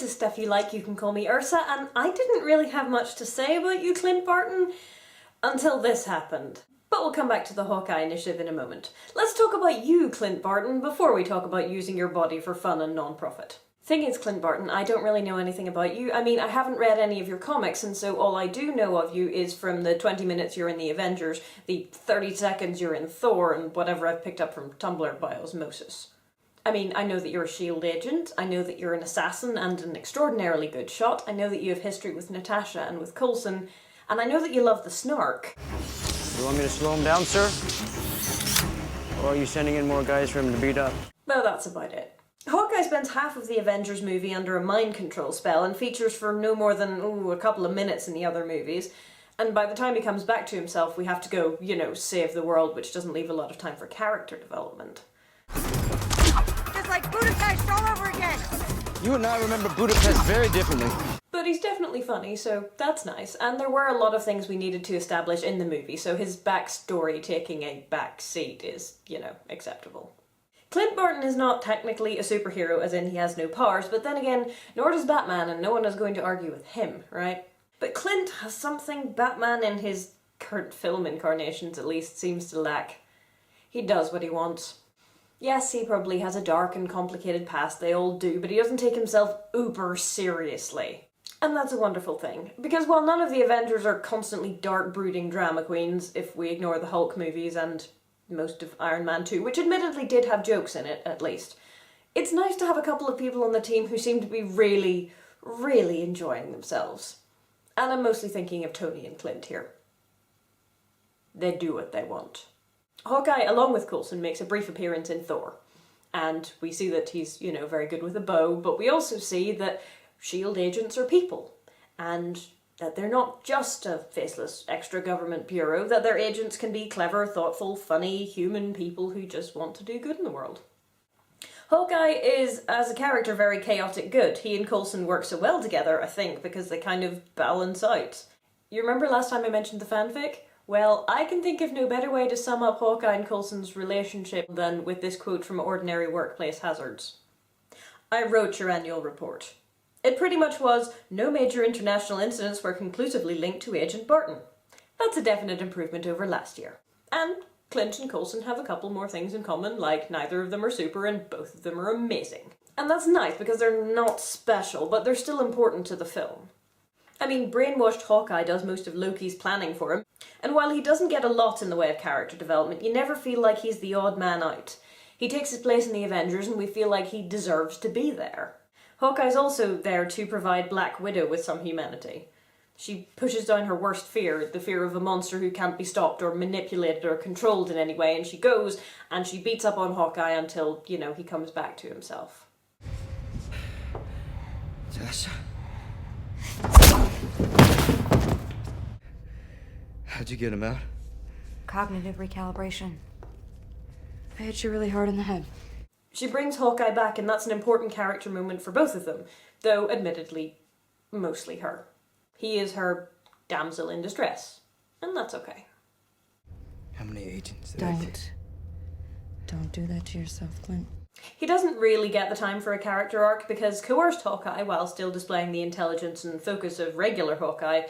this is Stuff You Like, You Can Call Me Ursa, and I didn't really have much to say about you, Clint Barton, until this happened. But we'll come back to the Hawkeye Initiative in a moment. Let's talk about you, Clint Barton, before we talk about using your body for fun and non-profit. Thing is, Clint Barton, I don't really know anything about you. I mean, I haven't read any of your comics, and so all I do know of you is from the 20 minutes you're in the Avengers, the 30 seconds you're in Thor, and whatever I've picked up from Tumblr by osmosis. I mean, I know that you're a S.H.I.E.L.D. agent, I know that you're an assassin and an extraordinarily good shot, I know that you have history with Natasha and with Coulson, and I know that you love the snark. You want me to slow him down, sir? Or are you sending in more guys for him to beat up? Well, that's about it. Hawkeye spends half of the Avengers movie under a mind control spell and features for no more than, a couple of minutes in the other movies, and by the time he comes back to himself we have to go, save the world, which doesn't leave a lot of time for character development. Just like Budapest all over again! You and I remember Budapest very differently. But he's definitely funny, so that's nice, and there were a lot of things we needed to establish in the movie, so his backstory taking a back seat is, acceptable. Clint Barton is not technically a superhero, as in he has no powers, but then again, nor does Batman, and no one is going to argue with him, right? But Clint has something Batman, in his current film incarnations at least, seems to lack. He does what he wants. Yes, he probably has a dark and complicated past, they all do, but he doesn't take himself uber seriously. And that's a wonderful thing, because while none of the Avengers are constantly dark, brooding drama queens, if we ignore the Hulk movies and most of Iron Man 2, which admittedly did have jokes in it, at least, it's nice to have a couple of people on the team who seem to be really, really enjoying themselves. And I'm mostly thinking of Tony and Clint here. They do what they want. Hawkeye, along with Coulson, makes a brief appearance in Thor, and we see that he's, very good with a bow, but we also see that S.H.I.E.L.D. agents are people, and that they're not just a faceless extra-government bureau, that their agents can be clever, thoughtful, funny, human people who just want to do good in the world. Hawkeye is, as a character, very chaotic good. He and Coulson work so well together, I think, because they kind of balance out. You remember last time I mentioned the fanfic? Well, I can think of no better way to sum up Hawkeye and Coulson's relationship than with this quote from Ordinary Workplace Hazards. I wrote your annual report. It pretty much was, no major international incidents were conclusively linked to Agent Barton. That's a definite improvement over last year. And Clint and Coulson have a couple more things in common, like neither of them are super and both of them are amazing. And that's nice because they're not special, but they're still important to the film. I mean, brainwashed Hawkeye does most of Loki's planning for him, and while he doesn't get a lot in the way of character development, you never feel like he's the odd man out. He takes his place in the Avengers and we feel like he deserves to be there. Hawkeye's also there to provide Black Widow with some humanity. She pushes down her worst fear, the fear of a monster who can't be stopped or manipulated or controlled in any way, and she goes and she beats up on Hawkeye until, he comes back to himself. Tessa? How'd you get him out? Cognitive recalibration. I hit you really hard in the head. She brings Hawkeye back, and that's an important character moment for both of them, though, admittedly, mostly her. He is her damsel in distress, and that's okay. How many agents did I get? Don't do that to yourself, Clint. He doesn't really get the time for a character arc, because coerced Hawkeye, while still displaying the intelligence and focus of regular Hawkeye,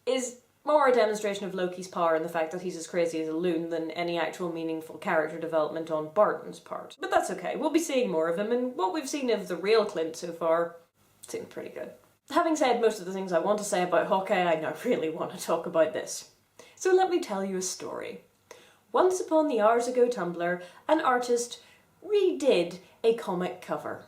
is more a demonstration of Loki's power and the fact that he's as crazy as a loon than any actual meaningful character development on Barton's part. But that's okay, we'll be seeing more of him, and what we've seen of the real Clint so far seemed pretty good. Having said most of the things I want to say about Hawkeye, I now really want to talk about this. So let me tell you a story. Once upon the hours ago Tumblr, an artist redid a comic cover,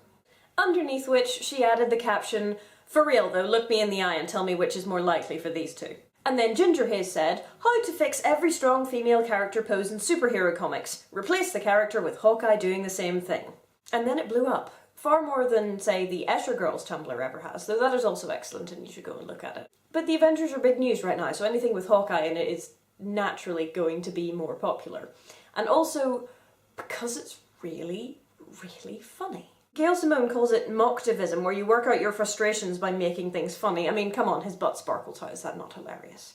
underneath which she added the caption, "For real though, look me in the eye and tell me which is more likely for these two." And then Ginger Hayes said, "How to fix every strong female character pose in superhero comics. Replace the character with Hawkeye doing the same thing." And then it blew up. Far more than, say, the Escher Girls Tumblr ever has, though that is also excellent and you should go and look at it. But the Avengers are big news right now, so anything with Hawkeye in it is naturally going to be more popular. And also, because it's really, really funny. Gail Simone calls it mocktivism, where you work out your frustrations by making things funny. I mean, come on, his butt sparkles, how is that not hilarious?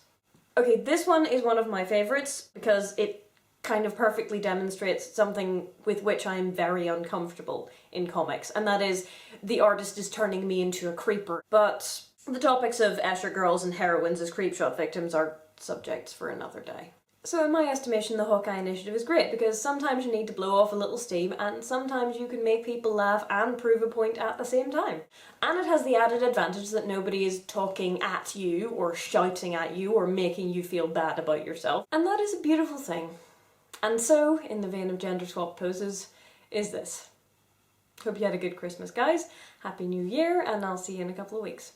Okay, this one is one of my favourites, because it kind of perfectly demonstrates something with which I am very uncomfortable in comics, and that is the artist is turning me into a creeper. But the topics of Escher girls and heroines as creepshot victims are subjects for another day. So in my estimation, the Hawkeye Initiative is great because sometimes you need to blow off a little steam and sometimes you can make people laugh and prove a point at the same time. And it has the added advantage that nobody is talking at you or shouting at you or making you feel bad about yourself. And that is a beautiful thing. And so, in the vein of gender swap poses, is this. Hope you had a good Christmas, guys. Happy New Year, and I'll see you in a couple of weeks.